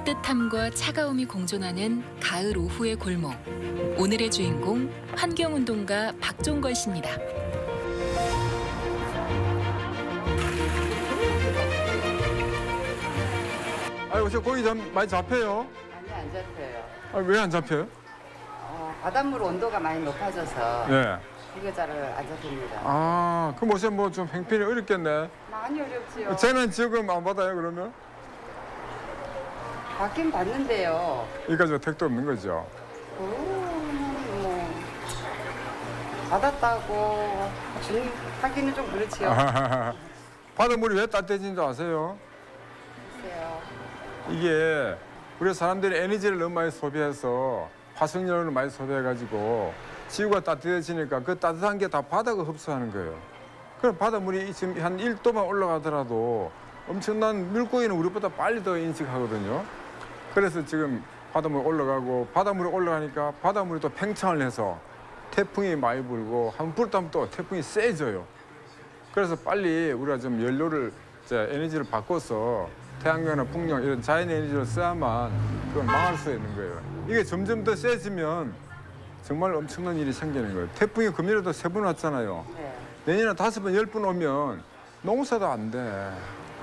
따뜻함과 차가움이 공존하는 가을 오후의 골목. 오늘의 주인공 환경운동가 박종건 씨입니다. 요새 고기 많이 잡혀요? 아니, 안 잡혀요. 왜 안 잡혀요? 바닷물 온도가 많이 높아져서 네. 이거 잘 안 잡힙니다. 그럼 요새 뭐 좀 행편이 어렵겠네. 많이 어렵지요. 쟤는 지금 안 받아요, 그러면? 받긴 받는데요. 이까지 택도 없는 거죠? 뭐 받았다고 하기는 좀 그렇지요. 바닷물이 왜 따뜻해진 줄 아세요? 글쎄요. 이게 우리 사람들이 에너지를 너무 많이 소비해서 화석연료를 많이 소비해가지고 지구가 따뜻해지니까 그 따뜻한 게 다 바다가 흡수하는 거예요. 그럼 바닷물이 지금 한 1도만 올라가더라도 엄청난 물고기는 우리보다 빨리 더 인식하거든요. 그래서 지금 바닷물이 올라가고 바닷물이 올라가니까 바닷물이 또 팽창을 해서 태풍이 많이 불고 한 불타면 또 태풍이 세져요. 그래서 빨리 우리가 좀 연료를 에너지를 바꿔서 태양광이나 풍력 이런 자연 에너지를 써야만 그걸 막을 수 있는 거예요. 이게 점점 더 세지면 정말 엄청난 일이 생기는 거예요. 태풍이 금년에도 3번 왔잖아요. 네. 내년에 5번, 10번 오면 농사도 안 돼.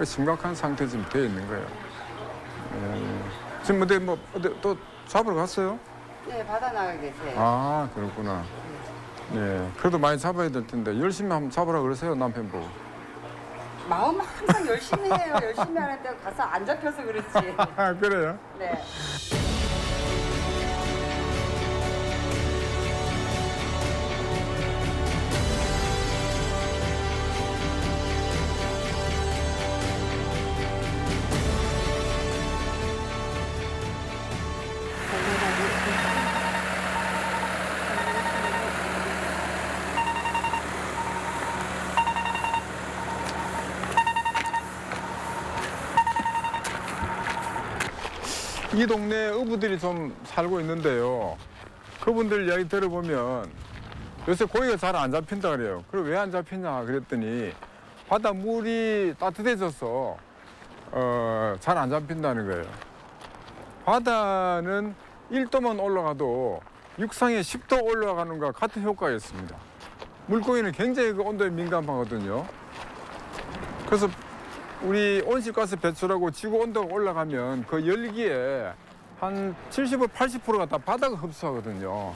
심각한 상태 지금 돼 있는 거예요. 지금 어디 또 잡으러 갔어요? 네, 바다 나가 계세요. 그렇구나. 네, 그래도 많이 잡아야 될 텐데 열심히 한번 잡으라 그러세요, 남편 보고. 마음 항상 열심히 해요. 열심히 하는데 가서 안 잡혀서 그렇지. 그래요? 네. 이 동네에 어부들이 좀 살고 있는데요. 그분들 이야기 들어보면 요새 고기가 잘 안 잡힌다 그래요. 그럼 왜 안 잡히냐 그랬더니 바닷물이 따뜻해져서 잘 안 잡힌다는 거예요. 바다는 1도만 올라가도 육상에 10도 올라가는 것과 같은 효과가 있습니다. 물고기는 굉장히 그 온도에 민감하거든요. 그래서 우리 온실가스 배출하고 지구 온도가 올라가면 그 열기에 한 70, 80%가 다 바다가 흡수하거든요.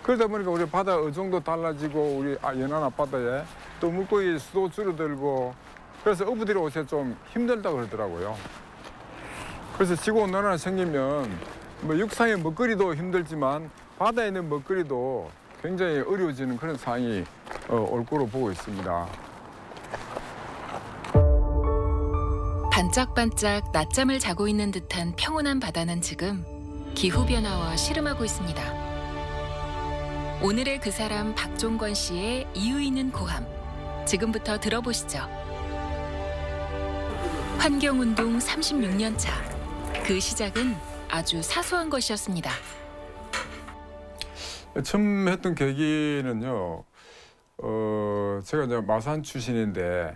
그러다 보니까 우리 바다 어종도 달라지고 우리 연안 앞바다에 또 물고기 수도 줄어들고 그래서 어부들이 요새 좀 힘들다고 그러더라고요. 그래서 지구 온난화가 생기면 뭐 육상의 먹거리도 힘들지만 바다에 있는 먹거리도 굉장히 어려워지는 그런 상황이 올 거로 보고 있습니다. 반짝반짝 낮잠을 자고 있는 듯한 평온한 바다는 지금 기후변화와 씨름하고 있습니다. 오늘의 그 사람 박종건 씨의 이유 있는 고함, 지금부터 들어보시죠. 환경운동 36년 차, 그 시작은 아주 사소한 것이었습니다. 처음 했던 계기는요, 제가 이제 마산 출신인데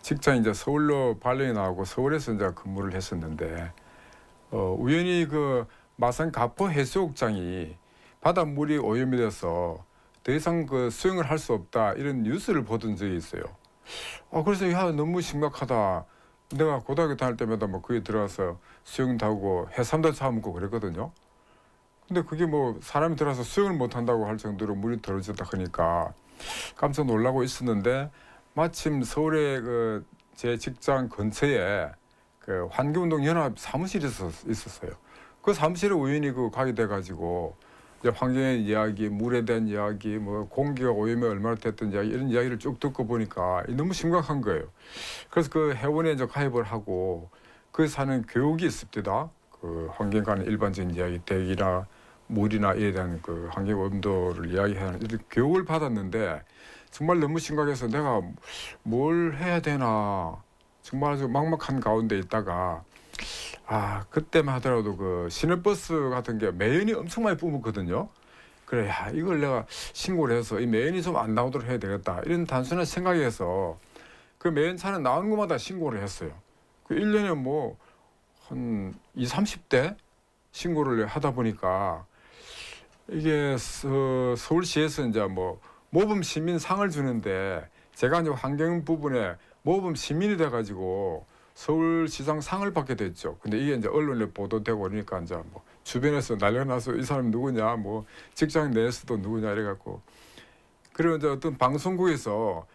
직장이 이제 서울로 발령이 나고 서울에서 이제 근무를 했었는데 우연히 그 마산 가포 해수욕장이 바닷물이 오염이 돼서 더 이상 그 수영을 할 수 없다 이런 뉴스를 보던 적이 있어요. 그래서 너무 심각하다. 내가 고등학교 다닐 때마다 뭐 거기 들어가서 수영도 하고 해삼도 잡아먹고 그랬거든요. 근데 그게 뭐 사람이 들어가서 수영을 못 한다고 할 정도로 물이 더러졌다 하니까 깜짝 놀라고 있었는데 마침 서울의 그 제 직장 근처에 그 환경운동연합 사무실이 있었어요. 그 사무실에 우연히 가게 돼가지고 이제 환경의 이야기, 물에 대한 이야기, 뭐 공기가 오염이 얼마나 됐던 이야기 이런 이야기를 쭉 듣고 보니까 너무 심각한 거예요. 그래서 그 회원에 이제 가입을 하고 그 사는 교육이 있습니다. 그 환경에 관한 일반적인 이야기, 대기나 물이나 이에 대한 그 환경 온도를 이야기하는 이런 교육을 받았는데. 정말 너무 심각해서 내가 뭘 해야 되나 정말 아주 막막한 가운데 있다가 그때만 하더라도 그 시내버스 같은 게 매연이 엄청 많이 뿜었거든요. 그래 이걸 내가 신고를 해서 이 매연이 좀 안 나오도록 해야 되겠다 이런 단순한 생각에서 그 매연차는 나오는 것마다 신고를 했어요. 그 1년에 뭐 한 20, 30대 신고를 하다 보니까 이게 서울시에서 이제 뭐 모범 시민상을 주는데 제가 이제 환경 부분에 모범 시민이 돼가지고 서울시장 상을 받게 됐죠. 근데 이게 이제 언론에 보도되고 그러니까 이제 뭐 주변에서 난리가 나서 이 사람이 누구냐, 뭐 직장 내에서도 누구냐 이래갖고 그리고 이제 어떤 방송국에서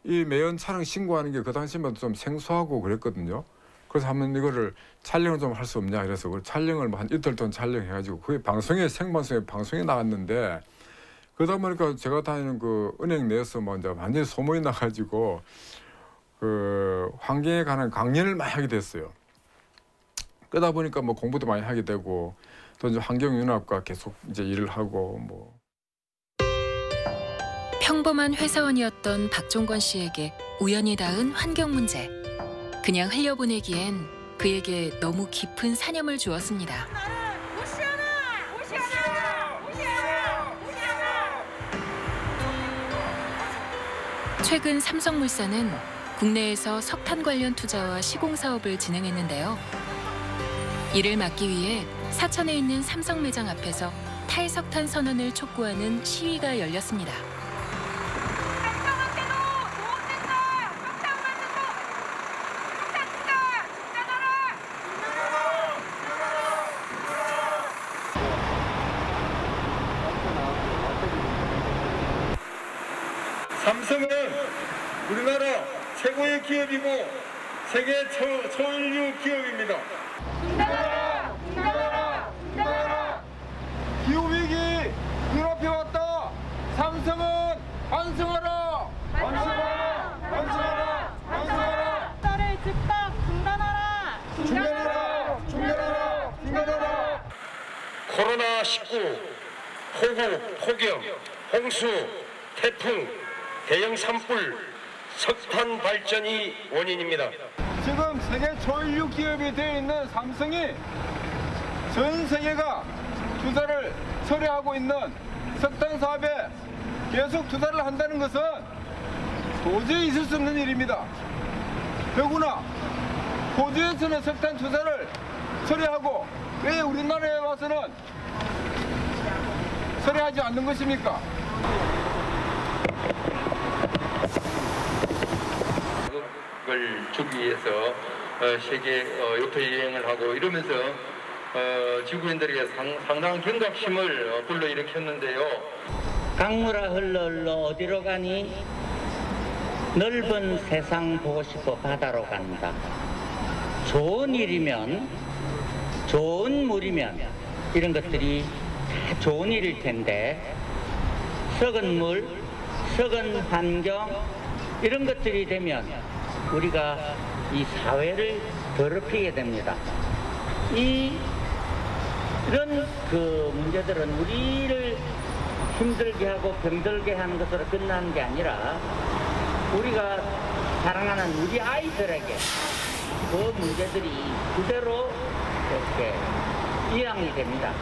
이 매연 촬영 신고하는 게 그 당시만 좀 생소하고 그랬거든요. 그래서 한번 이거를 촬영을 좀 할 수 없냐 그래서 그 촬영을 한 이틀 동안 촬영해가지고 그게 방송에 생방송에 방송에 나갔는데 그러다 보니까 제가 다니는 그 은행 내에서 뭐 이제 완전히 소문이 나가지고 그 환경에 관한 강연을 많이 하게 됐어요. 그러다 보니까 뭐 공부도 많이 하게 되고 또 이제 환경연합과 계속 이제 일을 하고 뭐. 평범한 회사원이었던 박종건 씨에게 우연히 닿은 환경 문제. 그냥 흘려보내기엔 그에게 너무 깊은 사념을 주었습니다. 최근 삼성물산은 국내에서 석탄 관련 투자와 시공 사업을 진행했는데요. 이를 막기 위해 사천에 있는 삼성 매장 앞에서 탈석탄 선언을 촉구하는 시위가 열렸습니다. 삼성은 우리나라 최고의 기업이고 세계 초일류 기업입니다. 기후위기 눈앞에 왔다. 삼성은 환승하라. 환승하라. 환승하라. 환승하라. 를 즉각 중단하라. 중단하라. 중단하라. 중단하라. 코로나19, 폭우, 폭염, 홍수, 태풍, 대형 산불, 석탄 발전이 원인입니다. 지금 세계 초일류 기업이 되어 있는 삼성이 전 세계가 투자를 철회하고 있는 석탄 사업에 계속 투자를 한다는 것은 도저히 있을 수 없는 일입니다. 더구나 호주에서는 석탄 투자를 철회하고 왜 우리나라에 와서는 철회하지 않는 것입니까? 을 주기 위해서 세계 요트 여행을 하고 이러면서 지구인들에게 상당한 경각심을 불러일으켰는데요. 강물아 흘러 어디로 가니? 넓은 세상 보고 싶어 바다로 간다. 좋은 일이면, 좋은 물이면 이런 것들이 다 좋은 일일 텐데 썩은 물, 썩은 환경 이런 것들이 되면 우리가 이 사회를 더럽히게 됩니다. 이런 그 문제들은 우리를 힘들게 하고 병들게 하는 것으로 끝나는 게 아니라 우리가 사랑하는 우리 아이들에게 그 문제들이 그대로 이렇게 이양이 됩니다.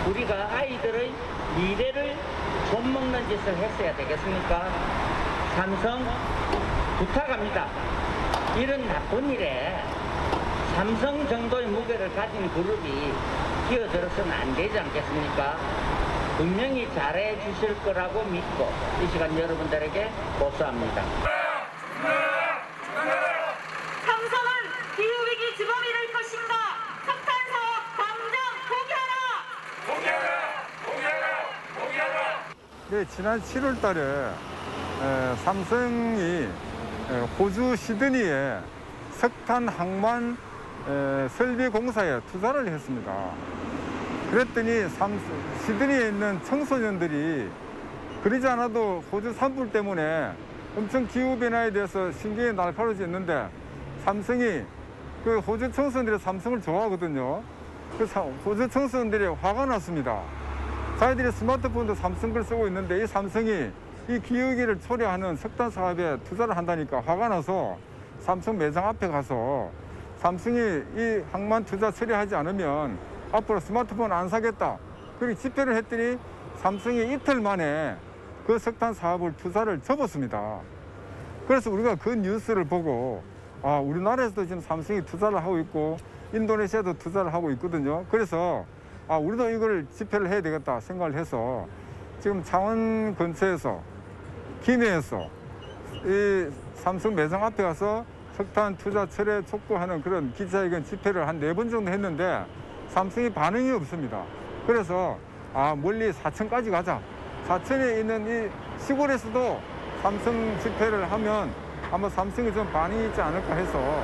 우리가 아이들의 미래를 좀먹는 짓을 했어야 되겠습니까? 삼성 부탁합니다. 이런 나쁜 일에 삼성 정도의 무게를 가진 그룹이 끼어들어서는 안 되지 않겠습니까? 분명히 잘해 주실 거라고 믿고 이 시간 여러분들에게 고소합니다. 삼성은 기후위기 주범이 될 것인가? 석탄 사업 당장 포기하라! 네, 지난 7월 달에 삼성이 호주 시드니에 석탄 항만 설비 공사에 투자를 했습니다. 그랬더니 시드니에 있는 청소년들이 그러지 않아도 호주 산불 때문에 엄청 기후변화에 대해서 신경이 날카로워졌는데 삼성이 그 호주 청소년들이 삼성을 좋아하거든요. 그래서 호주 청소년들이 화가 났습니다. 자기들이 스마트폰도 삼성 걸 쓰고 있는데 이 삼성이 이 기후위기를 초래하는 석탄 사업에 투자를 한다니까 화가 나서 삼성 매장 앞에 가서 삼성이 이 항만 투자 처리하지 않으면 앞으로 스마트폰 안 사겠다. 그렇게 집회를 했더니 삼성이 이틀 만에 그 석탄 사업을 투자를 접었습니다. 그래서 우리가 그 뉴스를 보고 우리나라에서도 지금 삼성이 투자를 하고 있고 인도네시아도 투자를 하고 있거든요. 그래서 우리도 이걸 집회를 해야 되겠다 생각을 해서 지금 창원 근처에서 김해에서 이 삼성 매장 앞에 가서 석탄 투자 철회 촉구하는 그런 기자회견 집회를 한 4번 정도 했는데 삼성이 반응이 없습니다. 그래서 멀리 사천까지 가자. 사천에 있는 이 시골에서도 삼성 집회를 하면 아마 삼성이 좀 반응이 있지 않을까 해서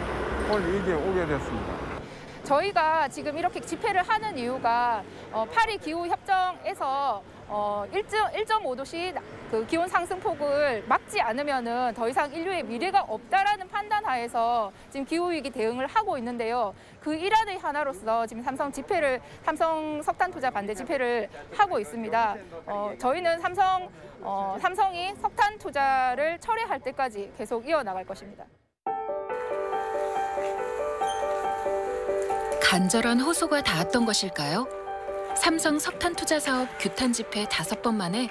오늘 여기에 오게 됐습니다. 저희가 지금 이렇게 집회를 하는 이유가 파리 기후협정에서 1.5도씨 그 기온 상승폭을 막지 않으면은 더 이상 인류의 미래가 없다라는 판단하에서 지금 기후위기 대응을 하고 있는데요. 그 일환의 하나로서 지금 삼성 석탄 투자 반대 집회를 하고 있습니다. 저희는 삼성이 석탄 투자를 철회할 때까지 계속 이어나갈 것입니다. 간절한 호소가 닿았던 것일까요? 삼성 석탄 투자 사업 규탄 집회 5번 만에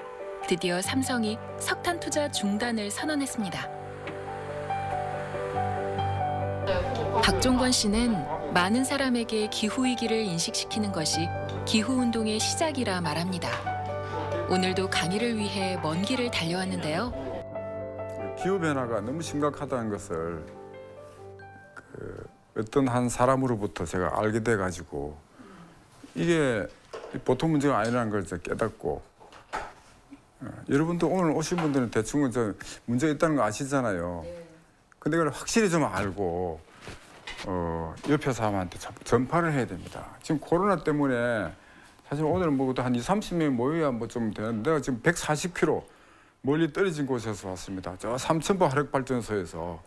드디어 삼성이 석탄 투자 중단을 선언했습니다. 박종권 씨는 많은 사람에게 기후위기를 인식시키는 것이 기후운동의 시작이라 말합니다. 오늘도 강의를 위해 먼 길을 달려왔는데요. 기후변화가 너무 심각하다는 것을 어떤 한 사람으로부터 제가 알게 돼가지고 이게 보통 문제가 아니라는 걸 깨닫고 여러분도 오늘 오신 분들은 대충은 문제가 있다는 거 아시잖아요. 근데 그걸 확실히 좀 알고 옆에 사람한테 전파를 해야 됩니다. 지금 코로나 때문에 사실 오늘 뭐도 한 20-30명이 모여야 뭐 좀 되는데 내가 지금 140km 멀리 떨어진 곳에서 왔습니다. 저 삼천포 화력발전소에서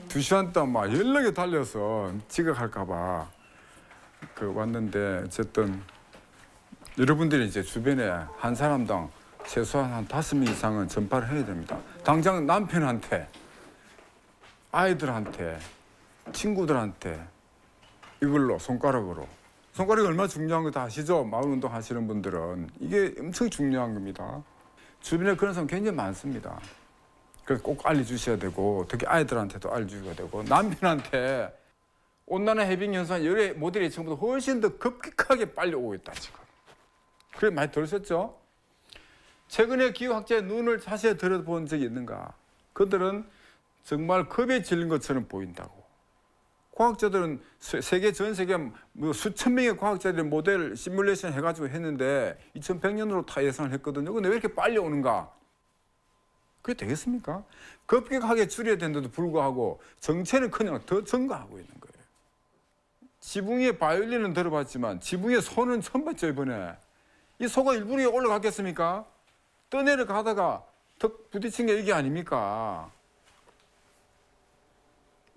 2시간 동안 막 연락에 달려서 지각할까 봐 왔는데 어쨌든 여러분들이 이제 주변에 한 사람당 최소한 한 5명 이상은 전파를 해야 됩니다. 당장 남편한테, 아이들한테, 친구들한테 이걸로 손가락이 얼마나 중요한 거 다 아시죠? 마을운동 하시는 분들은 이게 엄청 중요한 겁니다. 주변에 그런 사람 굉장히 많습니다. 그래서 꼭 알려주셔야 되고 특히 아이들한테도 알려주셔야 되고 남편한테 온난화 해빙 현상 열애 모델 예측보다 훨씬 더 급격하게 빨리 오고 있다 지금. 그래 많이 들으셨죠? 최근에 기후학자의 눈을 자세히 들어본 적이 있는가? 그들은 정말 겁에 질린 것처럼 보인다고. 과학자들은 전 세계 뭐 수천 명의 과학자들이 모델 시뮬레이션 해가지고 했는데 2100년으로 다 예상을 했거든요. 근데 왜 이렇게 빨리 오는가? 그게 되겠습니까? 급격하게 줄여야 되는데도 불구하고 정체는 그냥 더 증가하고 있는 거예요. 지붕의 바이올린은 들어봤지만 지붕의 소는 처음 봤죠 이번에. 이 소가 일부러 올라갔겠습니까? 떠내려가다가 턱 부딪힌 게 이게 아닙니까?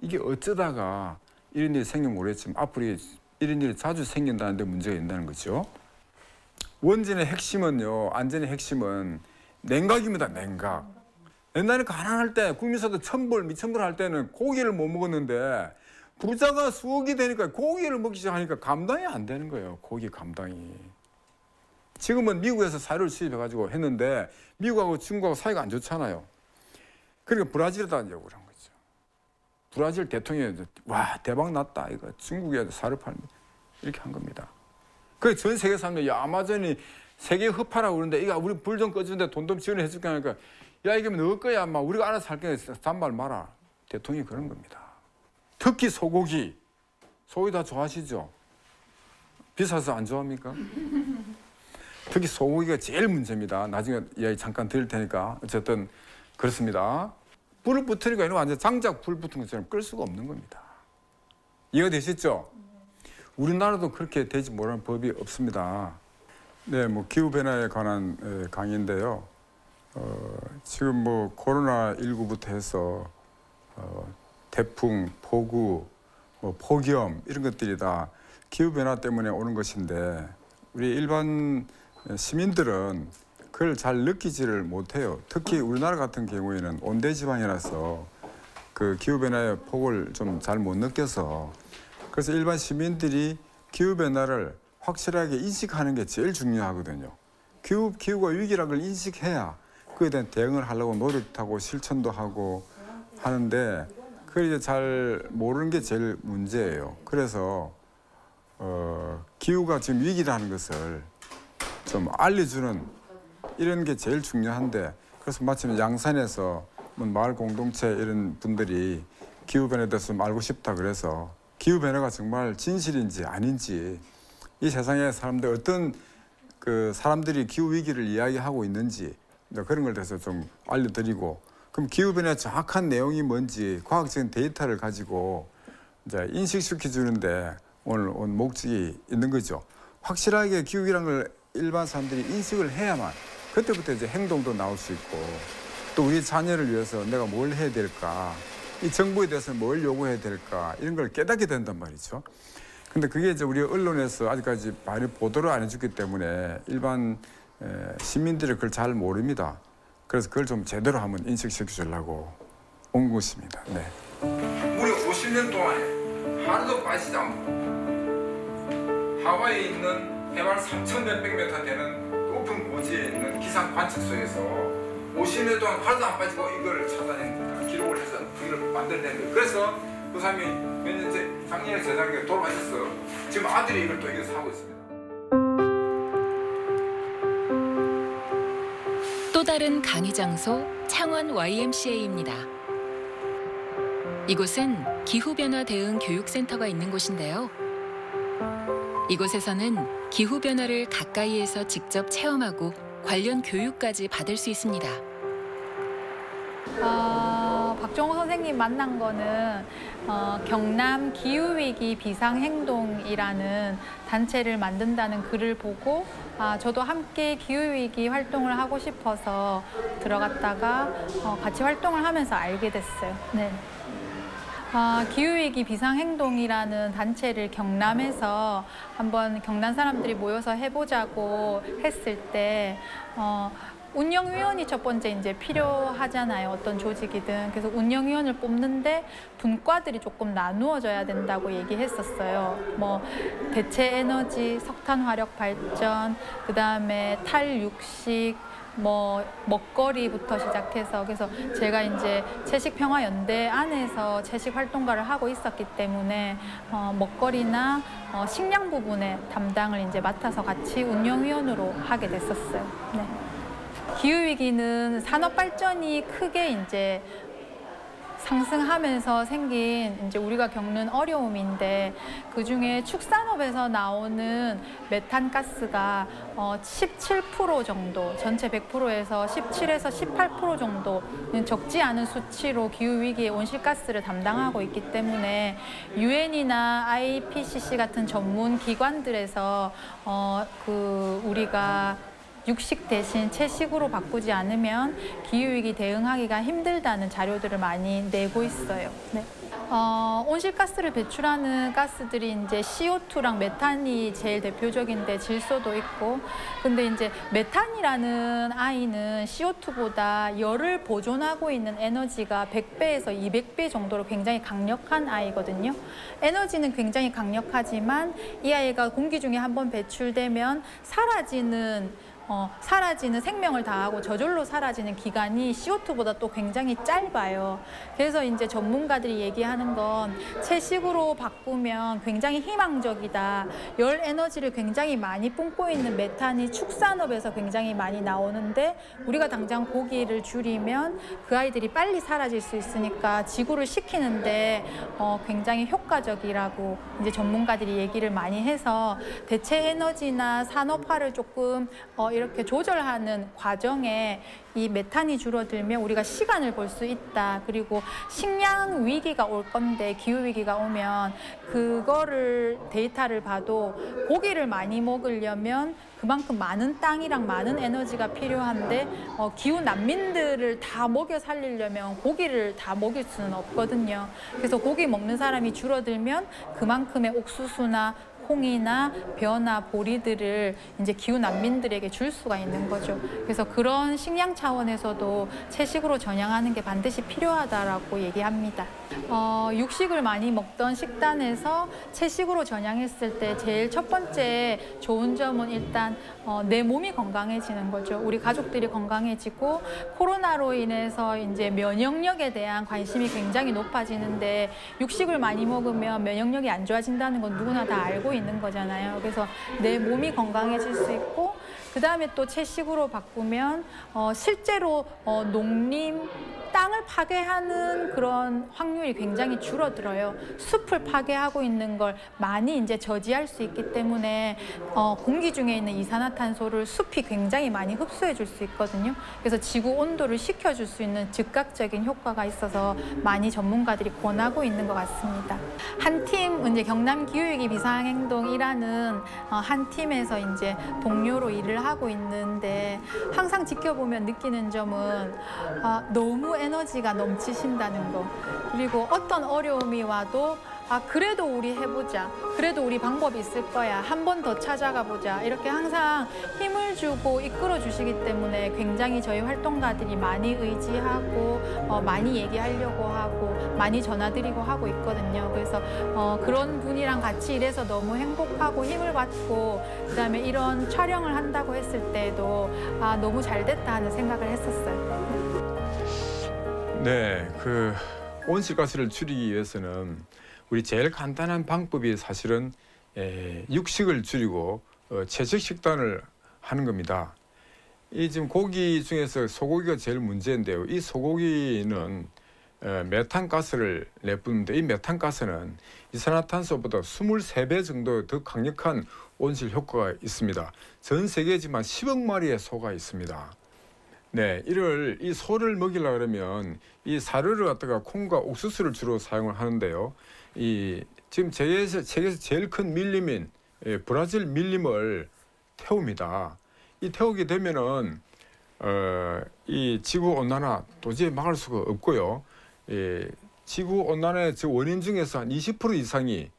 이게 어쩌다가 이런 일이 생기면 모르겠지만 앞으로 이런 일이 자주 생긴다는 데 문제가 있다는 거죠. 원전의 핵심은요, 안전의 핵심은 냉각입니다. 냉각. 옛날에 가난할 때 국민소득 1000불, 2000불 할 때는 고기를 못 먹었는데 부자가 수억이 되니까 고기를 먹기 시작하니까 감당이 안 되는 거예요. 고기 감당이. 지금은 미국에서 사료를 수입해가지고 했는데 미국하고 중국하고 사이가 안 좋잖아요. 그러니까 브라질에다 이제 오란 거죠. 브라질 대통령이 와 대박 났다 이거 중국에 사료 팔면 이렇게 한 겁니다. 그래서 전 세계 사람들이 야, 아마존이 세계 흡하라고 그러는데 이거 우리 불 좀 꺼주는데 돈 좀 지원해 줄게 하니까 야 이게 너 거야 막 우리가 알아서 할게 단말 마라. 대통령이 그런 겁니다. 특히 소고기 다 좋아하시죠? 비싸서 안 좋아합니까? 특히 소고기가 제일 문제입니다. 나중에 이야기 잠깐 드릴 테니까 어쨌든 그렇습니다. 불을 붙으니까 이런 완전 장작 불 붙은 것처럼 끌 수가 없는 겁니다. 이해가 되시죠? 우리나라도 그렇게 되지 못하는 법이 없습니다. 네, 뭐 기후 변화에 관한 강의인데요. 지금 뭐 코로나19부터 해서 태풍, 폭우, 뭐 폭염 이런 것들이 다 기후 변화 때문에 오는 것인데 우리 일반 시민들은 그걸 잘 느끼지를 못해요. 특히 우리나라 같은 경우에는 온대 지방이라서 그 기후 변화의 폭을 좀 잘 못 느껴서 그래서 일반 시민들이 기후 변화를 확실하게 인식하는 게 제일 중요하거든요. 기후가 위기라는 걸 인식해야 그에 대한 대응을 하려고 노력하고 실천도 하고 하는데 그걸 이제 잘 모르는 게 제일 문제예요. 그래서 기후가 지금 위기라는 것을 좀 알려주는 이런 게 제일 중요한데, 그래서 마침 양산에서 마을 공동체 이런 분들이 기후변화에 대해서 좀 알고 싶다 그래서 기후변화가 정말 진실인지 아닌지, 이 세상에 사람들 어떤 그 사람들이 기후위기를 이야기하고 있는지 그런 걸 대해서 좀 알려드리고, 그럼 기후변화의 정확한 내용이 뭔지 과학적인 데이터를 가지고 이제 인식시켜 주는데 오늘 온 목적이 있는 거죠. 확실하게 기후위기라는 걸 일반 사람들이 인식을 해야만 그때부터 이제 행동도 나올 수 있고, 또 우리 자녀를 위해서 내가 뭘 해야 될까, 이 정부에 대해서 뭘 요구해야 될까, 이런 걸 깨닫게 된단 말이죠. 근데 그게 이제 우리 언론에서 아직까지 많이 보도를 안 해줬기 때문에 일반 시민들이 그걸 잘 모릅니다. 그래서 그걸 좀 제대로 한번 인식시켜 주려고 온 것입니다. 네. 무려 50년 동안에 하루도 빠지지 않고 하와이에 있는 해발 3,몇백 미터 되는 높은 고지에 있는 기상 관측소에서 50년 동안 하루도 안 빠지고 이걸 찾아낸 기록을 해서 이걸 만들어낸 거예요. 그래서 그 사람이 몇 년째 작년에 재작년에 돌아가셨어. 지금 아들이 이걸 또 이겨서 하고 있습니다. 또 다른 강의 장소 창원 YMCA입니다. 이곳은 기후변화 대응 교육센터가 있는 곳인데요. 이곳에서는 기후변화를 가까이에서 직접 체험하고 관련 교육까지 받을 수 있습니다. 박종호 선생님 만난 거는 경남 기후위기 비상행동이라는 단체를 만든다는 글을 보고 저도 함께 기후위기 활동을 하고 싶어서 들어갔다가 같이 활동을 하면서 알게 됐어요. 네. 기후위기 비상행동이라는 단체를 경남에서 한번 경남 사람들이 모여서 해보자고 했을 때 운영위원이 첫 번째 이제 필요하잖아요. 어떤 조직이든. 그래서 운영위원을 뽑는데 분과들이 조금 나누어져야 된다고 얘기했었어요. 뭐 대체 에너지, 석탄 화력 발전, 그다음에 탈육식, 뭐 먹거리부터 시작해서, 그래서 제가 이제 채식평화연대 안에서 채식 활동가를 하고 있었기 때문에 먹거리나 식량 부분에 담당을 이제 맡아서 같이 운영위원으로 하게 됐었어요. 네. 기후위기는 산업 발전이 크게 이제 상승하면서 생긴 이제 우리가 겪는 어려움인데, 그중에 축산업에서 나오는 메탄 가스가 17% 정도, 전체 100%에서 17에서 18% 정도 적지 않은 수치로 기후위기의 온실가스를 담당하고 있기 때문에 유엔이나 IPCC 같은 전문 기관들에서 우리가 육식 대신 채식으로 바꾸지 않으면 기후위기 대응하기가 힘들다는 자료들을 많이 내고 있어요. 네. 온실가스를 배출하는 가스들이 이제 CO2랑 메탄이 제일 대표적인데 질소도 있고, 근데 이제 메탄이라는 아이는 CO2보다 열을 보존하고 있는 에너지가 100배에서 200배 정도로 굉장히 강력한 아이거든요. 에너지는 굉장히 강력하지만 이 아이가 공기 중에 한번 배출되면 사라지는 생명을 다하고 저절로 사라지는 기간이 CO2보다 또 굉장히 짧아요. 그래서 이제 전문가들이 얘기하는 건 채식으로 바꾸면 굉장히 희망적이다. 열 에너지를 굉장히 많이 뿜고 있는 메탄이 축산업에서 굉장히 많이 나오는데, 우리가 당장 고기를 줄이면 그 아이들이 빨리 사라질 수 있으니까 지구를 식히는데 굉장히 효과적이라고 이제 전문가들이 얘기를 많이 해서, 대체 에너지나 산업화를 조금 이렇게 조절하는 과정에 이 메탄이 줄어들면 우리가 시간을 벌 수 있다. 그리고 식량 위기가 올 건데, 기후 위기가 오면 그거를 데이터를 봐도 고기를 많이 먹으려면 그만큼 많은 땅이랑 많은 에너지가 필요한데 기후 난민들을 다 먹여 살리려면 고기를 다 먹일 수는 없거든요. 그래서 고기 먹는 사람이 줄어들면 그만큼의 옥수수나 콩이나 벼나 보리들을 이제 기후 난민들에게 줄 수가 있는 거죠. 그래서 그런 식량 차원에서도 채식으로 전향하는 게 반드시 필요하다라고 얘기합니다. 육식을 많이 먹던 식단에서 채식으로 전향했을 때 제일 첫 번째 좋은 점은 일단 내 몸이 건강해지는 거죠. 우리 가족들이 건강해지고 코로나로 인해서 이제 면역력에 대한 관심이 굉장히 높아지는데 육식을 많이 먹으면 면역력이 안 좋아진다는 건 누구나 다 알고 있는 거잖아요. 그래서 내 몸이 건강해질 수 있고 그다음에 또 채식으로 바꾸면 실제로 농림 땅을 파괴하는 그런 확률이 굉장히 줄어들어요. 숲을 파괴하고 있는 걸 많이 이제 저지할 수 있기 때문에 공기 중에 있는 이산화탄소를 숲이 굉장히 많이 흡수해 줄 수 있거든요. 그래서 지구 온도를 식혀줄 수 있는 즉각적인 효과가 있어서 많이 전문가들이 권하고 있는 것 같습니다. 한 팀 이제 경남 기후위기 비상행동이라는 한 팀에서 이제 동료로 일을 하고 있는데 항상 지켜보면 느끼는 점은 너무 에너지가 넘치신다는 거. 그리고 어떤 어려움이 와도 그래도 우리 해보자. 그래도 우리 방법이 있을 거야. 한 번 더 찾아가 보자. 이렇게 항상 힘을 주고 이끌어 주시기 때문에 굉장히 저희 활동가들이 많이 의지하고 많이 얘기하려고 하고 많이 전화드리고 하고 있거든요. 그래서 그런 분이랑 같이 일해서 너무 행복하고 힘을 받고 그다음에 이런 촬영을 한다고 했을 때도 너무 잘 됐다 하는 생각을 했었어요. 네, 그 온실가스를 줄이기 위해서는 우리 제일 간단한 방법이 사실은 육식을 줄이고 채식 식단을 하는 겁니다. 이 지금 고기 중에서 소고기가 제일 문제인데요. 이 소고기는 메탄가스를 내뿜는데 이 메탄가스는 이산화탄소보다 23배 정도 더 강력한 온실 효과가 있습니다. 전 세계지만 10억 마리의 소가 있습니다. 네, 이 소를 먹이려고 그러면 이 사료를 갖다가 콩과 옥수수를 주로 사용을 하는데요. 지금 세계에서 제일 큰 밀림인 브라질 밀림을 태웁니다. 이 태우게 되면은 이 지구 온난화 도저히 막을 수가 없고요. 지구 온난화의 원인 중에서 한 20% 이상이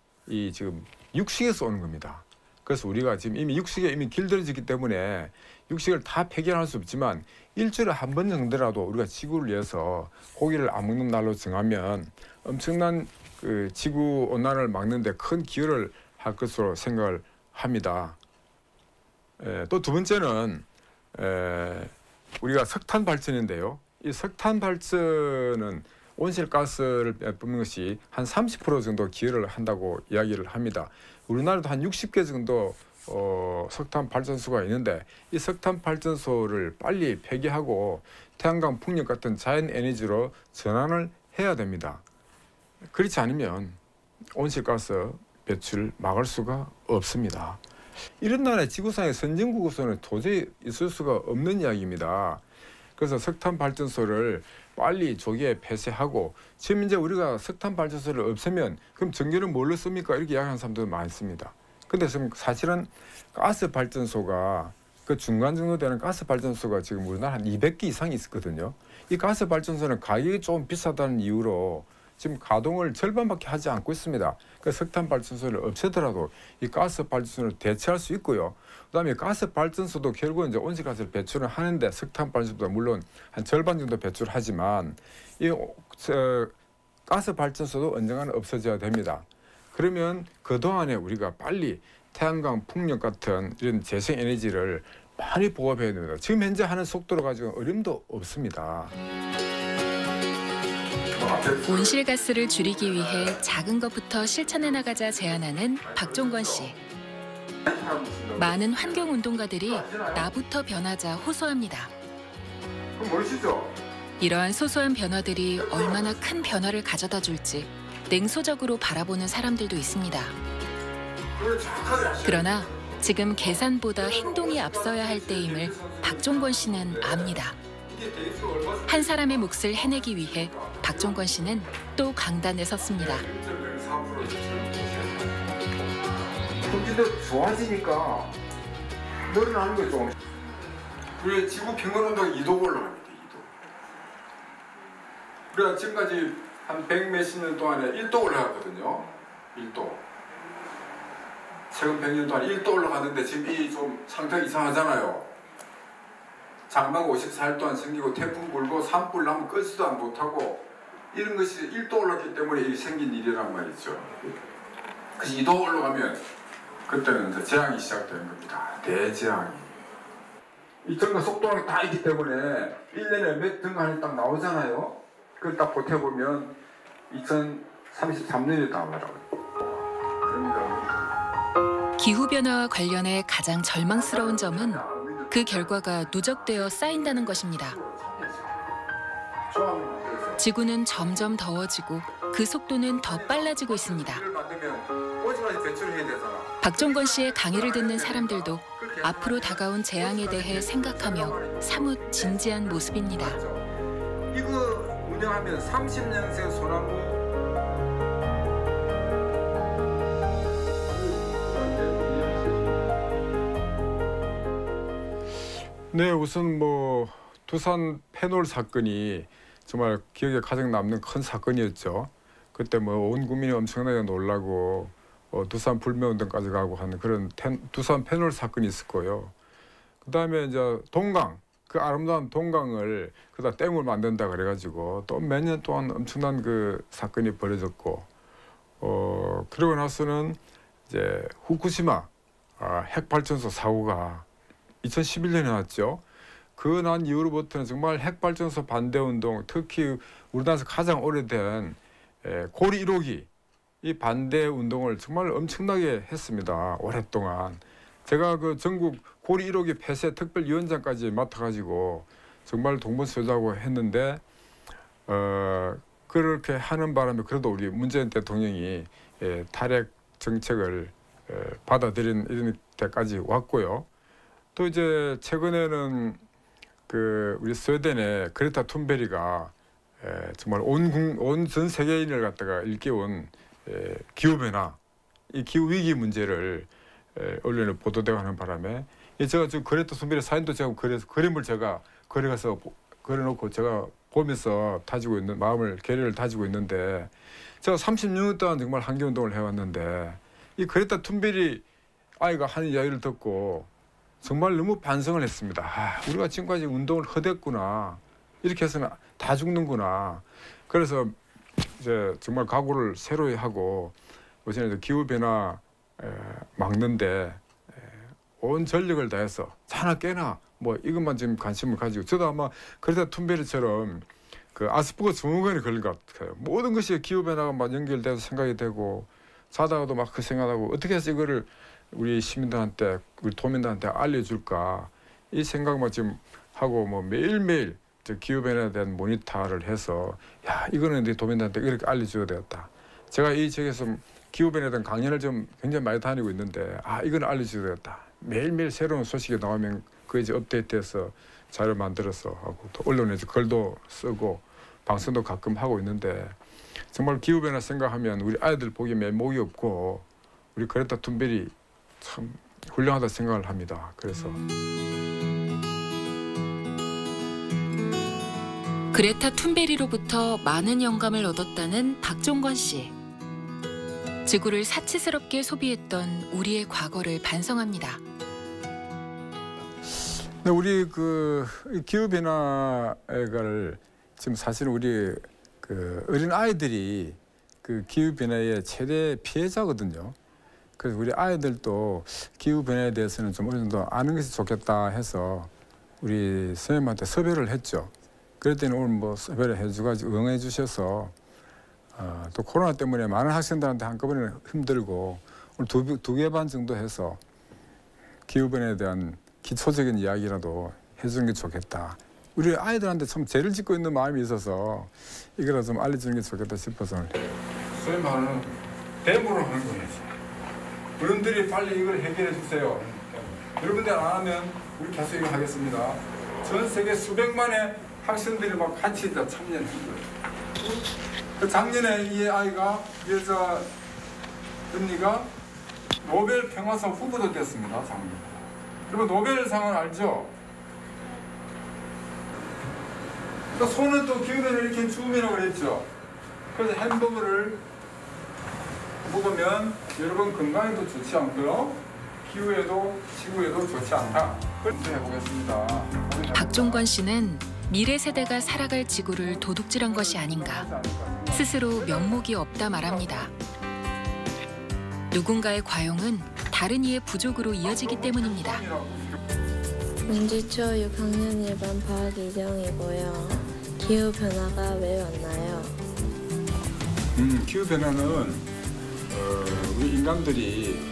지금 육식에서 오는 겁니다. 그래서 우리가 지금 이미 육식에 길들여지기 때문에 육식을 다 폐기할 수 없지만 일주일에 한 번 정도라도 우리가 지구를 위해서 고기를 안 먹는 날로 정하면 엄청난 그 지구 온난화를 막는 데 큰 기여를 할 것으로 생각을 합니다. 또 두 번째는 우리가 석탄 발전인데요. 이 석탄 발전은 온실가스를 내뿜는 것이 한 30% 정도 기여를 한다고 이야기를 합니다. 우리나라도 한 60개 정도 석탄 발전소가 있는데 이 석탄 발전소를 빨리 폐기하고 태양광 풍력 같은 자연 에너지로 전환을 해야 됩니다. 그렇지 않으면 온실가스 배출 막을 수가 없습니다. 이런 나라의 지구상의 선진국으로서는 도저히 있을 수가 없는 이야기입니다. 그래서 석탄 발전소를 빨리 조기에 폐쇄하고 지금 이제 우리가 석탄 발전소를 없애면 그럼 전기는 뭘로 씁니까? 이렇게 이야기하는 사람도 많습니다. 근데 지금 사실은 가스 발전소가 그 중간 정도 되는 가스 발전소가 지금 우리나라 한 200개 이상이 있거든요. 이 가스 발전소는 가격이 좀 비싸다는 이유로 지금 가동을 절반밖에 하지 않고 있습니다. 그 석탄 발전소를 없애더라도 이 가스 발전소를 대체할 수 있고요. 그다음에 가스 발전소도 결국은 이제 온실가스를 배출을 하는데 석탄 발전소도 물론 한 절반 정도 배출하지만 이 가스 발전소도 언젠가는 없어져야 됩니다. 그러면 그 동안에 우리가 빨리 태양광 풍력 같은 이런 재생 에너지를 많이 보급해야 됩니다. 지금 현재 하는 속도로 가지고 어림도 없습니다. 온실가스를 줄이기 위해 작은 것부터 실천해 나가자 제안하는 박종권 씨. 많은 환경운동가들이 나부터 변하자 호소합니다. 그럼 모르시죠? 이러한 소소한 변화들이 얼마나 큰 변화를 가져다 줄지 냉소적으로 바라보는 사람들도 있습니다. 그러나 지금 계산보다 행동이 앞서야 할 때임을 박종권 씨는 압니다. 한 사람의 몫을 해내기 위해 박종권 씨는 또 강단에 섰습니다. 경기도 좋아지니까 늘어나는 거죠. 우리 지구 평균 온도가 2도 올라갑니다. 2도. 우리가 지금까지 한 100 몇십 년 동안에 1도 올라갔거든요. 1도. 최근 100년 동안 1도 올라갔는데 지금 이 좀 상태가 이상하잖아요. 장마가 54일 동안 생기고 태풍 불고 산불 나면 끄지도 못하고 이런 것이 1도 올랐기 때문에 이 생긴 일이란 말이죠. 그래서 2도 올라가면 그때는 이제 재앙이 시작되는 겁니다. 대재앙이. 이 증가 속도가 다 있기 때문에 1년에 몇 등간이 딱 나오잖아요. 그걸 딱 보태보면 2033년이 나오더라고요. 그러니까 기후변화와 관련해 가장 절망스러운 점은 그 결과가 누적되어 쌓인다는 것입니다. 지구는 점점 더워지고 그 속도는 더 빨라지고 있습니다. 박종건 씨의 강의를 듣는 사람들도 앞으로 다가온 재앙에 대해 생각하며 사뭇 진지한 모습입니다. 이거 운영하면 30년생 소나무 네, 우선 뭐 두산 페놀 사건이 정말 기억에 가장 남는 큰 사건이었죠. 그때 뭐 온 국민이 엄청나게 놀라고 두산 불매운동까지 가고 하는 그런 두산 페놀 사건이 있었고요. 그다음에 이제 동강, 그 아름다운 동강을 그다 댐을 만든다 그래가지고 또 몇 년 동안 엄청난 그 사건이 벌어졌고, 그러고 나서는 이제 후쿠시마 핵발전소 사고가 2011년에 났죠. 그 난 이후로부터는 정말 핵발전소 반대운동, 특히 우리나라에서 가장 오래된 고리 1호기 이 반대운동을 정말 엄청나게 했습니다. 오랫동안. 제가 그 전국 고리 1호기 폐쇄 특별위원장까지 맡아가지고 정말 동분서주하고 했는데 그렇게 하는 바람에 그래도 우리 문재인 대통령이 탈핵 정책을 받아들인 이런 데까지 왔고요. 또 이제 최근에는 그 우리 스웨덴의 그레타 툰베리가 정말 온 전 세계인을 갖다가 일깨운 기후변화, 이 기후위기 문제를 언론에 보도되고 하는 바람에 제가 지금 그레타 툰베리 사진도 제가 그림을 제가 거기 가서 그려놓고 제가 보면서 다지고 있는 마음을 계략을 다지고 있는데 제가 36년 동안 정말 환경운동을 해왔는데 이 그레타 툰베리 아이가 하는 이야기를 듣고 정말 너무 반성을 했습니다. 우리가 지금까지 운동을 허댔구나. 이렇게 해서는 다 죽는구나. 그래서 이제 정말 각오를 새로이 하고 우선 기후 변화 막는데 온 전력을 다해서 자나 깨나 뭐 이것만 지금 관심을 가지고 저도 아마 그러다 툰베리처럼 그 아스퍼거 증후군에 걸린 것 같아요. 모든 것이 기후 변화가 막 연결돼서 생각이 되고 자다가도 막 그 생각하고 어떻게 해서 이거를 우리 시민들한테 우리 도민들한테 알려줄까 이 생각만 지금 하고 뭐 매일매일 기후 변화에 대한 모니터를 해서 야 이거는 우리 도민들한테 이렇게 알려줘야 되겠다. 제가 이 지역에서 기후 변화에 대한 강연을 좀 굉장히 많이 다니고 있는데 이건 알려줘야 되겠다. 매일매일 새로운 소식이 나오면 그 이제 업데이트해서 자료 만들어서 하고 또 언론에 글도 쓰고 방송도 가끔 하고 있는데 정말 기후 변화 생각하면 우리 아이들 보기에 면목이 없고 우리 그레타 툰베리 참 훌륭하다 생각을 합니다. 그래서 그레타 툰베리로부터 많은 영감을 얻었다는 박종건 씨. 지구를 사치스럽게 소비했던 우리의 과거를 반성합니다. 우리 그 기후 변화를 지금 사실 우리 그 어린 아이들이 그 기후 변화의 최대 피해자거든요. 그래서 우리 아이들도 기후 변화에 대해서는 좀 어느 정도 아는 것이 좋겠다 해서 우리 선생님한테 섭외를 했죠. 그랬더니 오늘 뭐 섭외를 해주가지고 응해 주셔서 또 코로나 때문에 많은 학생들한테 한꺼번에 힘들고 오늘 두 개 반 정도 해서 기후 변화에 대한 기초적인 이야기라도 해주는 게 좋겠다. 우리 아이들한테 참 죄를 짓고 있는 마음이 있어서 이거라도 좀 알려주는 게 좋겠다 싶어서 선생님 하는 대모를 하는 거예요. 어른들이 빨리 이걸 해결해 주세요. 여러분들 안 하면 우리 계속 이거 하겠습니다. 전 세계 수백만의 학생들이 막 같이 다 참여한 거예요. 작년에 이 아이가 여자 언니가 노벨 평화상 후보도 됐습니다. 작년. 그리고 노벨상은 알죠? 또 손은 또 기울여서 이렇게 주음이라고 그랬죠. 그래서 햄버거를 먹으면 여러분 건강에도 좋지 않고요. 기후에도 지구에도 좋지 않다. 그렇게 해보겠습니다. 박종권 씨는 미래 세대가 살아갈 지구를 도둑질한 것이 아닌가 스스로 면목이 없다 말합니다. 누군가의 과용은 다른 이의 부족으로 이어지기 때문입니다. 문지초 6학년 1반 과학 이정이고요. 기후 변화가 왜 왔나요? 기후 변화는 우리 인간들이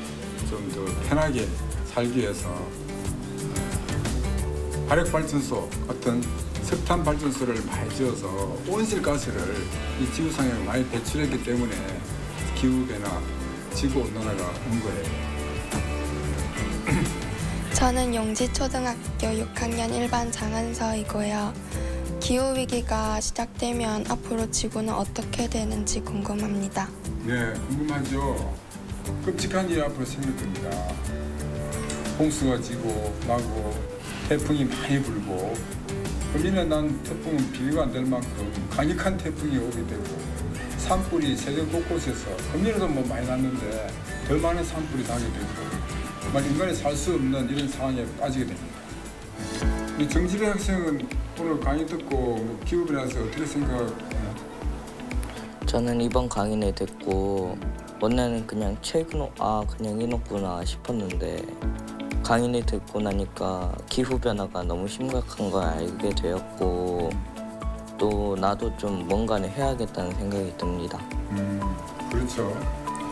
좀 더 편하게 살기 위해서 화력 발전소 같은 석탄 발전소를 많이 지어서 온실가스를 이 지구상에 많이 배출했기 때문에 기후 변화, 지구 온난화가 온 거예요. 저는 용지초등학교 6학년 1반 장한서이고요. 기후위기가 시작되면 앞으로 지구는 어떻게 되는지 궁금합니다. 네, 궁금하죠. 끔찍한 일이 앞으로 생길 겁니다. 홍수가 지고 나고 태풍이 많이 불고 금년에 난 태풍은 비교가 안 될 만큼 강력한 태풍이 오게 되고 산불이 세계 곳곳에서 금년에도 뭐 많이 났는데 더 많은 산불이 나게 되고 정말 인간이 살 수 없는 이런 상황에 빠지게 됩니다. 우리 정지배 학생은 오늘 강의 듣고 기후변화에서 어떻게 생각하나요? 저는 이번 강의를 듣고 원래는 그냥 책은 그냥 이렇구나 싶었는데 강의를 듣고 나니까 기후변화가 너무 심각한 걸 알게 되었고 또 나도 좀 뭔가를 해야겠다는 생각이 듭니다. 그렇죠.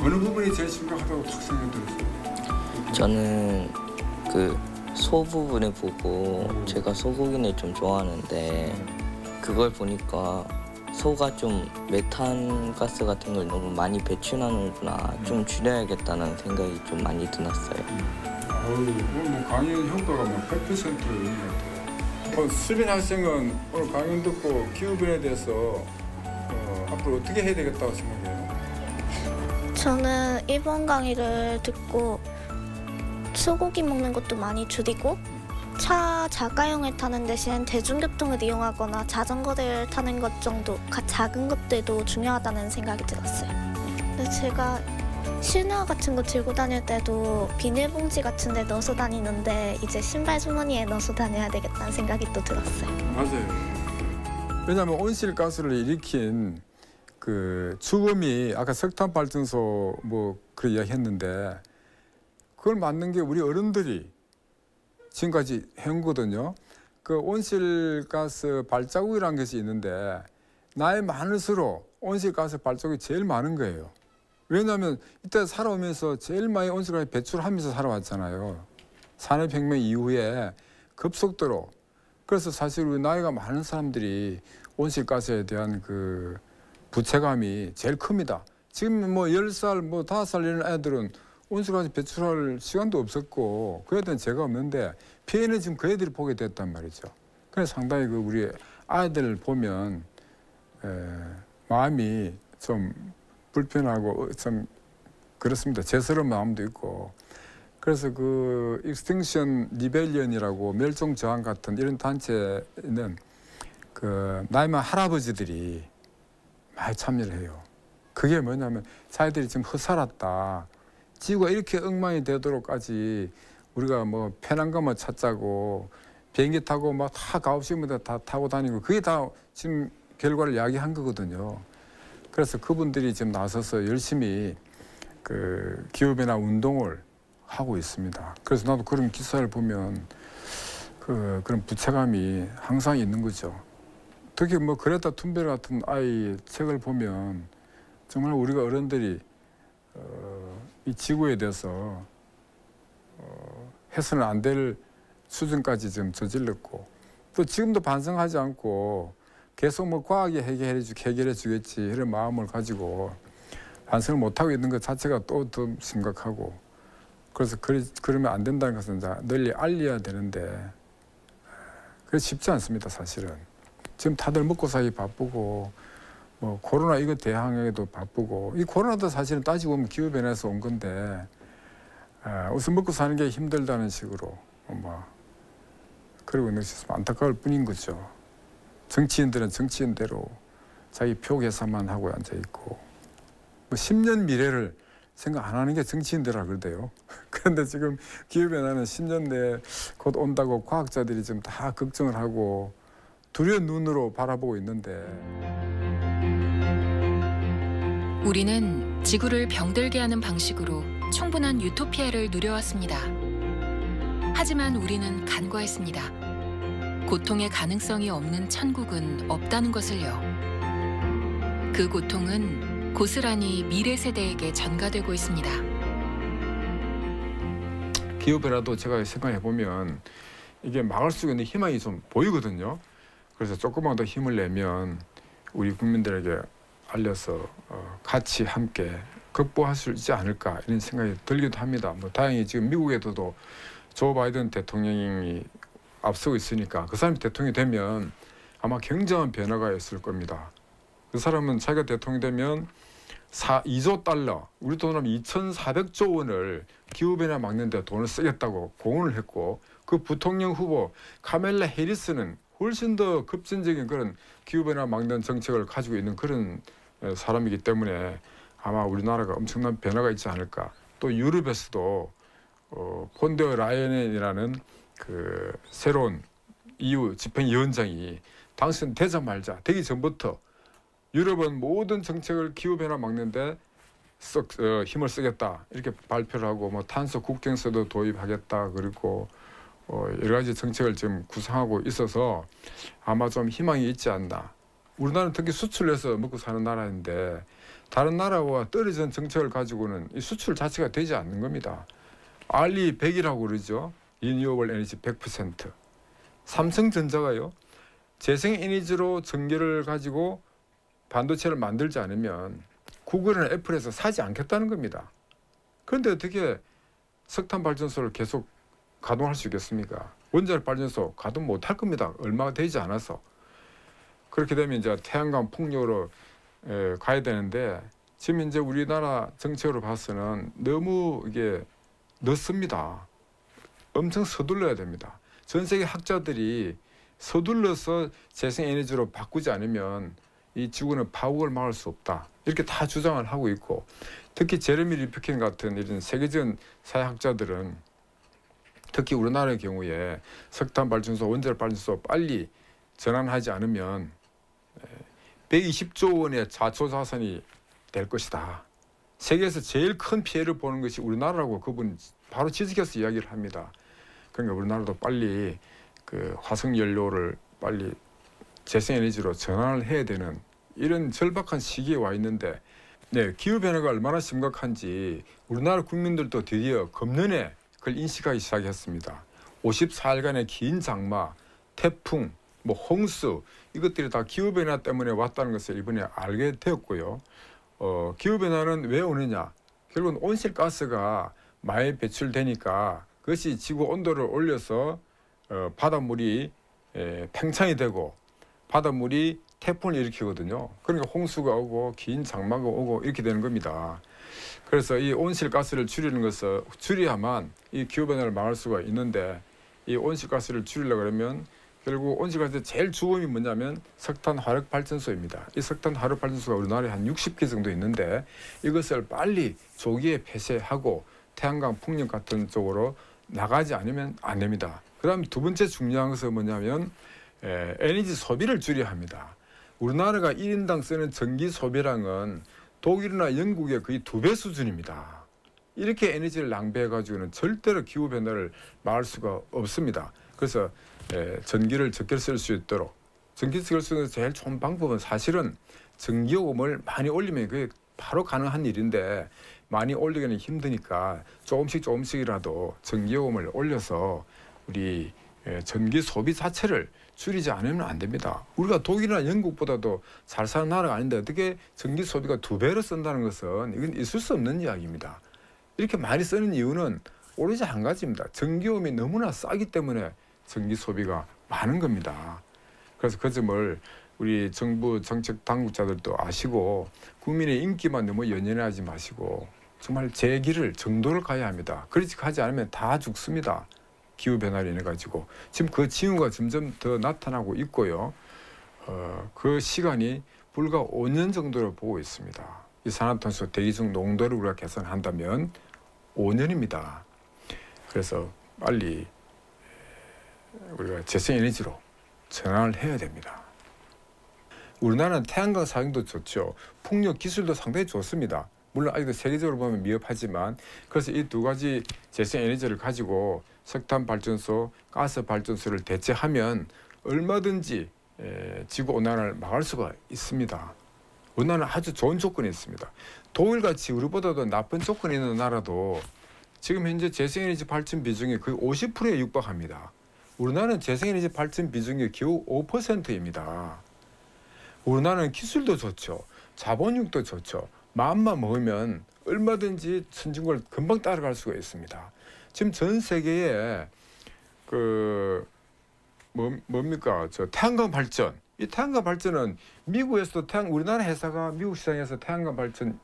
어느 부분이 제일 심각하다고 탁 생각이 들었어요? 저는 그 소 부분을 보고 제가 소고기를 좀 좋아하는데 그걸 보니까 소가 좀 메탄 가스 같은 걸 너무 많이 배출하는구나. 좀 줄여야겠다는 생각이 좀 많이 들었어요. 뭐 강의 효과가 뭐 100%인 것 같아요. 수빈 학생은 오늘 강의 듣고 기후변화에 대해서 앞으로 어떻게 해야 되겠다고 생각해요? 저는 이번 강의를 듣고 소고기 먹는 것도 많이 줄이고 차 자가용을 타는 대신 대중교통을 이용하거나 자전거를 타는 것 정도 작은 것들도 중요하다는 생각이 들었어요. 근데 제가 실내화 같은 거 들고 다닐 때도 비닐봉지 같은 데 넣어서 다니는데 이제 신발 주머니에 넣어서 다녀야 되겠다는 생각이 또 들었어요. 맞아요. 왜냐하면 온실가스를 일으킨 그 주범이 아까 석탄 발전소 뭐 그 이야기했는데 그걸 만든 게 우리 어른들이 지금까지 해온 거거든요. 그 온실가스 발자국이라는 것이 있는데 나이 많을수록 온실가스 발자국이 제일 많은 거예요. 왜냐하면 이때 살아오면서 제일 많이 온실가스 배출하면서 살아왔잖아요. 산업혁명 이후에 급속도로. 그래서 사실 우리 나이가 많은 사람들이 온실가스에 대한 그 부채감이 제일 큽니다. 지금 뭐 10살, 뭐 5살 이런 애들은 온실가스 배출할 시간도 없었고 그 애들은 죄가 없는데 피해는 지금 그 애들이 보게 됐단 말이죠. 그래서 상당히 그 우리 아이들 보면 마음이 좀 불편하고 좀 그렇습니다. 죄스러운 마음도 있고. 그래서 그 익스팅션 리벨리언이라고 멸종 저항 같은 이런 단체는 그 나이 많은 할아버지들이 많이 참여를 해요. 그게 뭐냐면 자기들이 지금 허살았다. 지구가 이렇게 엉망이 되도록까지 우리가 뭐 편한 것만 찾자고 비행기 타고 막 다 가옵시면 다 타고 다니고 그게 다 지금 결과를 이야기한 거거든요. 그래서 그분들이 지금 나서서 열심히 그 기후변화 운동을 하고 있습니다. 그래서 나도 그런 기사를 보면 그런 부채감이 항상 있는 거죠. 특히 뭐 그레타 툰베르 같은 아이 책을 보면 정말 우리가 어른들이 이 지구에 대해서 해서는 안 될 수준까지 지금 저질렀고 또 지금도 반성하지 않고 계속 뭐 과학이 해결해 주겠지 이런 마음을 가지고 반성을 못 하고 있는 것 자체가 또 더 심각하고 그래서 그러면 안 된다는 것은 이제 널리 알려야 되는데 그게 쉽지 않습니다. 사실은 지금 다들 먹고 살기 바쁘고 뭐 코로나 이거 대항에도 바쁘고 이 코로나도 사실은 따지고 보면 기후변화에서 온 건데 우선 먹고 사는 게 힘들다는 식으로 뭐 그러고 있는 것이 안타까울 뿐인 거죠. 정치인들은 정치인대로 자기 표 계산만 하고 앉아 있고 뭐 10년 미래를 생각 안 하는 게 정치인들이라 그러대요. 그런데 지금 기후변화는 10년 내에 곧 온다고 과학자들이 지금 다 걱정을 하고 두려운 눈으로 바라보고 있는데 우리는 지구를 병들게 하는 방식으로 충분한 유토피아를 누려왔습니다. 하지만 우리는 간과했습니다. 고통의 가능성이 없는 천국은 없다는 것을요. 그 고통은 고스란히 미래 세대에게 전가되고 있습니다. 기후변화도 제가 생각해 보면 이게 막을 수 있는 희망이 좀 보이거든요. 그래서 조금만 더 힘을 내면 우리 국민들에게 알려서 같이 함께 극복할 수 있지 않을까 이런 생각이 들기도 합니다. 뭐 다행히 지금 미국에서도 조 바이든 대통령이 앞서고 있으니까 그 사람이 대통령이 되면 아마 굉장한 변화가 있을 겁니다. 그 사람은 자기가 대통령이 되면 2조 달러, 우리 돈으로 하면 2,400조 원을 기후변화 막는 데 돈을 쓰겠다고 공언을 했고 그 부통령 후보 카멜라 해리스는 훨씬 더 급진적인 그런 기후변화 막는 정책을 가지고 있는 그런 사람이기 때문에 아마 우리나라가 엄청난 변화가 있지 않을까. 또 유럽에서도 폰데어 라이엔이라는 그 새로운 EU 집행위원장이 당선되자마자 되기 전부터 유럽은 모든 정책을 기후변화 막는데 힘을 쓰겠다 이렇게 발표를 하고 뭐 탄소 국경세도 도입하겠다 그리고 여러 가지 정책을 지금 구상하고 있어서 아마 좀 희망이 있지 않나. 우리나라는 특히 수출해서 먹고 사는 나라인데 다른 나라와 떨어진 정책을 가지고는 이 수출 자체가 되지 않는 겁니다. RE 100이라고 그러죠. 리뉴어블 에너지 100%. 삼성전자가요. 재생에너지로 전기를 가지고 반도체를 만들지 않으면 구글이나 애플에서 사지 않겠다는 겁니다. 그런데 어떻게 석탄 발전소를 계속 가동할 수 있겠습니까? 원자력 발전소 가동 못할 겁니다. 얼마가 되지 않아서. 그렇게 되면 이제 태양광 풍력으로 가야 되는데 지금 이제 우리나라 정책으로 봐서는 너무 이게 늦습니다. 엄청 서둘러야 됩니다. 전 세계 학자들이 서둘러서 재생에너지로 바꾸지 않으면 이 지구는 파국을 막을 수 없다. 이렇게 다 주장을 하고 있고 특히 제레미 리프킨 같은 이런 세계적인 사회학자들은 특히 우리나라의 경우에 석탄 발전소, 원자력 발전소 빨리 전환하지 않으면 120조 원의 자초자산이 될 것이다. 세계에서 제일 큰 피해를 보는 것이 우리나라라고 그분 바로 지적해서 이야기를 합니다. 그러니까 우리나라도 빨리 그 화석 연료를 빨리 재생에너지로 전환을 해야 되는 이런 절박한 시기에 와 있는데 기후변화가 얼마나 심각한지 우리나라 국민들도 드디어 금년에 그걸 인식하기 시작했습니다. 54일간의 긴 장마, 태풍, 뭐 홍수 이것들이 다 기후변화 때문에 왔다는 것을 이번에 알게 되었고요. 기후변화는 왜 오느냐? 결국은 온실가스가 많이 배출되니까 그것이 지구 온도를 올려서 바닷물이 팽창이 되고 바닷물이 태풍을 일으키거든요. 그러니까 홍수가 오고 긴 장마가 오고 이렇게 되는 겁니다. 그래서 이 온실가스를 줄여야만 이 기후변화를 막을 수가 있는데 이 온실가스를 줄이려고 그러면 결국 온실가스의 제일 주범이 뭐냐면 석탄 화력 발전소입니다. 이 석탄 화력 발전소가 우리나라에 한 60개 정도 있는데 이것을 빨리 조기에 폐쇄하고 태양광 풍력 같은 쪽으로 나가지 않으면 안 됩니다. 그 다음에 두 번째 중요한 것은 뭐냐면 에너지 소비를 줄여야 합니다. 우리나라가 1인당 쓰는 전기 소비량은 독일이나 영국의 거의 2배 수준입니다. 이렇게 에너지를 낭비해가지고는 절대로 기후변화를 막을 수가 없습니다. 그래서 전기를 적게 쓸 수 있도록 전기 쓸 수 있는 제일 좋은 방법은 사실은 전기요금을 많이 올리면 그게 바로 가능한 일인데 많이 올리기는 힘드니까 조금씩이라도 전기요금을 올려서 우리 전기 소비 자체를 줄이지 않으면 안 됩니다. 우리가 독일이나 영국보다도 잘 사는 나라가 아닌데 어떻게 전기 소비가 2배로 쓴다는 것은 이건 있을 수 없는 이야기입니다. 이렇게 많이 쓰는 이유는 오로지 한 가지입니다. 전기요금이 너무나 싸기 때문에 전기 소비가 많은 겁니다. 그래서 그 점을 우리 정부 정책 당국자들도 아시고 국민의 인기만 너무 연연하지 마시고 정말 제 길을 정도를 가야 합니다. 그렇지 하지 않으면 다 죽습니다. 기후변화로 인해 가지고 지금 그 징후가 점점 더 나타나고 있고요. 그 시간이 불과 5년 정도로 보고 있습니다. 이산화탄소 대기 중 농도를 우리가 개선한다면 5년입니다. 그래서 빨리 우리가 재생에너지로 전환을 해야 됩니다. 우리나라는 태양광 사용도 좋죠. 풍력 기술도 상당히 좋습니다. 물론 아직도 세계적으로 보면 미흡하지만 그래서 이 두 가지 재생에너지를 가지고 석탄 발전소, 가스 발전소를 대체하면 얼마든지 지구온난화를 막을 수가 있습니다. 우리나라는 아주 좋은 조건이 있습니다. 독일같이 우리보다도 나쁜 조건이 있는 나라도 지금 현재 재생에너지 발전 비중이 거의 50%에 육박합니다. 우리나라는 재생에너지 발전 비중이 겨우 5%입니다. 우리나라는 기술도 좋죠. 자본력도 좋죠. 마음만 먹으면 얼마든지 선진국을 금방 따라갈 수가 있습니다. 지금 전 세계에 뭡니까? 저 태양광 발전. 이 태양광 발전은 미국에서도 우리나라 회사가 미국 시장에서 태양광 발전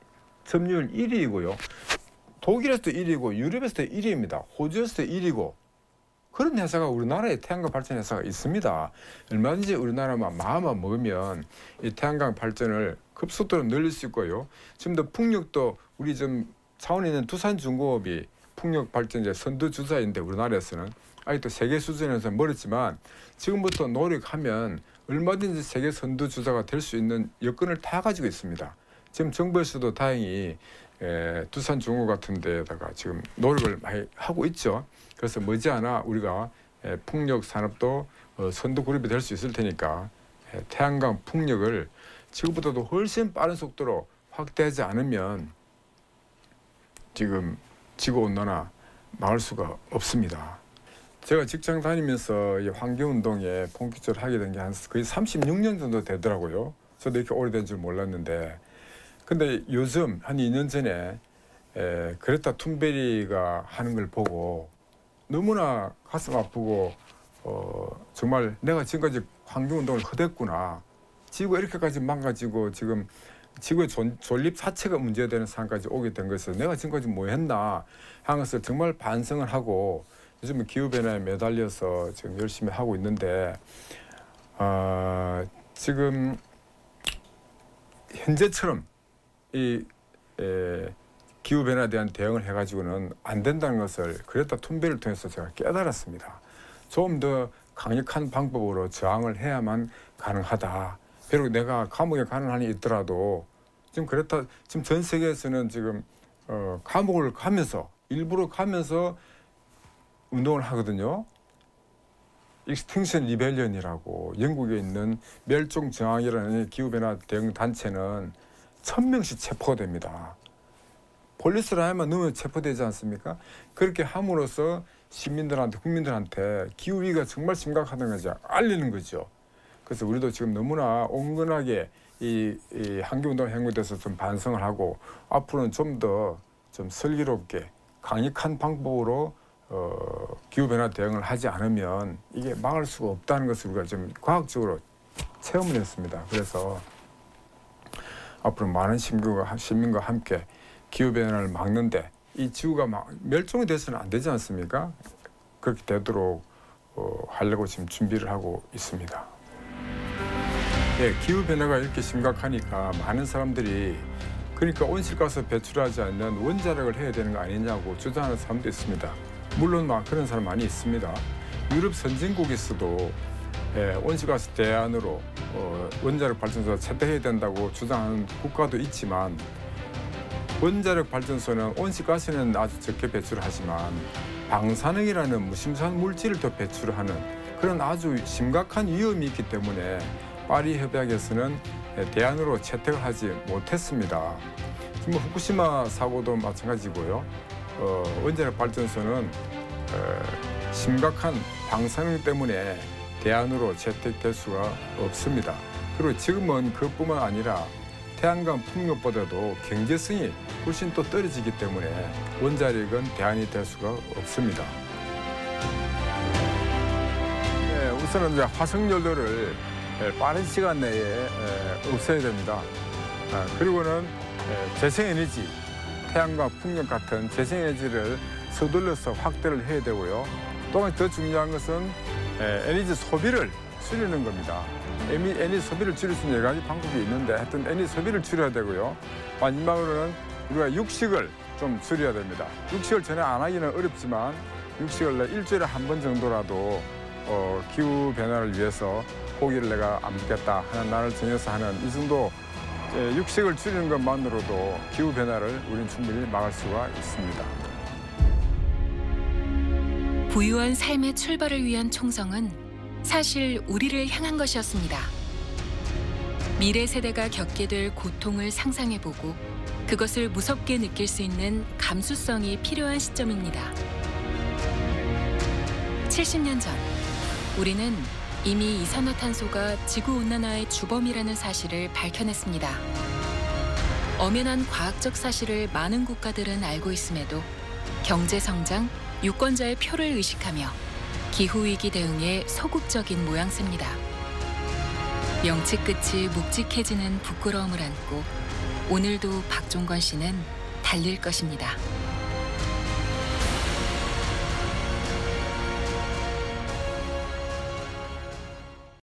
점유율 1위이고요. 독일에서도 1위고 유럽에서도 1위입니다. 호주에서도 1위고 그런 회사가 우리나라에 태양광 발전 회사가 있습니다. 얼마든지 우리나라만 마음만 먹으면 이 태양광 발전을 급속도로 늘릴 수 있고요. 지금도 풍력도 우리 좀 차원에 있는 두산중공업이 풍력 발전제 선두주자인데 우리나라에서는 아직도 세계 수준에서 멀었지만 지금부터 노력하면 얼마든지 세계 선두주자가 될 수 있는 여건을 다 가지고 있습니다. 지금 정부에서도 다행히 두산중공업 같은 데다가 지금 노력을 많이 하고 있죠. 그래서 머지않아 우리가 풍력 산업도 선두 그룹이 될 수 있을 테니까 태양광 풍력을 지금보다도 훨씬 빠른 속도로 확대하지 않으면 지금 지구온난화 막을 수가 없습니다. 제가 직장 다니면서 이 환경운동에 본격적으로 하게 된 게 한 거의 36년 정도 되더라고요. 저도 이렇게 오래된 줄 몰랐는데 근데 요즘 한 2년 전에 그레타 툰베리가 하는 걸 보고 너무나 가슴 아프고 정말 내가 지금까지 환경운동을 허댔구나. 지구가 이렇게까지 망가지고 지금 지구의 존립 자체가 문제되는 상황까지 오게 된 것을 내가 지금까지 뭐 했나 하는 것을 정말 반성을 하고 요즘은 기후변화에 매달려서 지금 열심히 하고 있는데 지금 현재처럼 이 기후변화에 대한 대응을 해가지고는 안 된다는 것을 그레타 툰베리를 통해서 제가 깨달았습니다. 좀 더 강력한 방법으로 저항을 해야만 가능하다. 비록 내가 감옥에 가는 한이 있더라도 지금 지금 전 세계에서는 지금 감옥을 가면서 일부러 가면서 운동을 하거든요. 익스팅션 리벨리언이라고 영국에 있는 멸종저항이라는 기후변화 대응 단체는 1000명씩 체포가 됩니다. 폴리스를 하면 너무 체포되지 않습니까? 그렇게 함으로써 시민들한테 국민들한테 기후위기가 정말 심각하다는 것을 알리는 거죠. 그래서 우리도 지금 너무나 온건하게 이 환경운동 행위에서 좀 반성을 하고 앞으로는 좀 더 좀 슬기롭게 강력한 방법으로 기후변화 대응을 하지 않으면 이게 막을 수가 없다는 것을 우리가 좀 과학적으로 체험을 했습니다. 그래서 앞으로 많은 시민과 함께 기후변화를 막는데 이 지구가 멸종이 돼서는 안 되지 않습니까? 그렇게 되도록 하려고 지금 준비를 하고 있습니다. 네, 기후변화가 이렇게 심각하니까 많은 사람들이 그러니까 온실가스 배출하지 않는 원자력을 해야 되는 거 아니냐고 주장하는 사람도 있습니다. 물론 그런 사람 많이 있습니다. 유럽 선진국에서도 온실가스 대안으로 원자력 발전소 채택해야 된다고 주장하는 국가도 있지만 원자력 발전소는 온실가스는 아주 적게 배출하지만 방사능이라는 무심한 물질을 더 배출하는 그런 아주 심각한 위험이 있기 때문에 파리 협약에서는 대안으로 채택을 하지 못했습니다. 지금 후쿠시마 사고도 마찬가지고요. 원자력 발전소는 심각한 방사능 때문에 대안으로 채택될 수가 없습니다. 그리고 지금은 그것뿐만 아니라 태양광 풍력보다도 경제성이 훨씬 또 떨어지기 때문에 원자력은 대안이 될 수가 없습니다. 네, 우선은 이제 화석연료를 빠른 시간 내에 없애야 됩니다. 그리고는 재생에너지, 태양광 풍력 같은 재생에너지를 서둘러서 확대를 해야 되고요. 또한 더 중요한 것은 에너지 소비를 줄이는 겁니다. 에너지 소비를 줄일 수 있는 여러 가지 방법이 있는데 하여튼 에너지 소비를 줄여야 되고요. 마지막으로는 우리가 육식을 좀 줄여야 됩니다. 육식을 전혀 안 하기는 어렵지만 육식을 일주일에 한 번 정도라도 기후 변화를 위해서 고기를 내가 안 먹겠다 하는 날을 정해서 하는 이 정도 육식을 줄이는 것만으로도 기후 변화를 우리는 충분히 막을 수가 있습니다. 부유한 삶의 출발을 위한 총성은 사실 우리를 향한 것이었습니다. 미래 세대가 겪게 될 고통을 상상해보고 그것을 무섭게 느낄 수 있는 감수성이 필요한 시점입니다. 70년 전, 우리는 이미 이산화탄소가 지구온난화의 주범이라는 사실을 밝혀냈습니다. 엄연한 과학적 사실을 많은 국가들은 알고 있음에도 경제성장, 유권자의 표를 의식하며 기후위기 대응에 소극적인 모양새입니다. 명치 끝이 묵직해지는 부끄러움을 안고 오늘도 박종건 씨는 달릴 것입니다.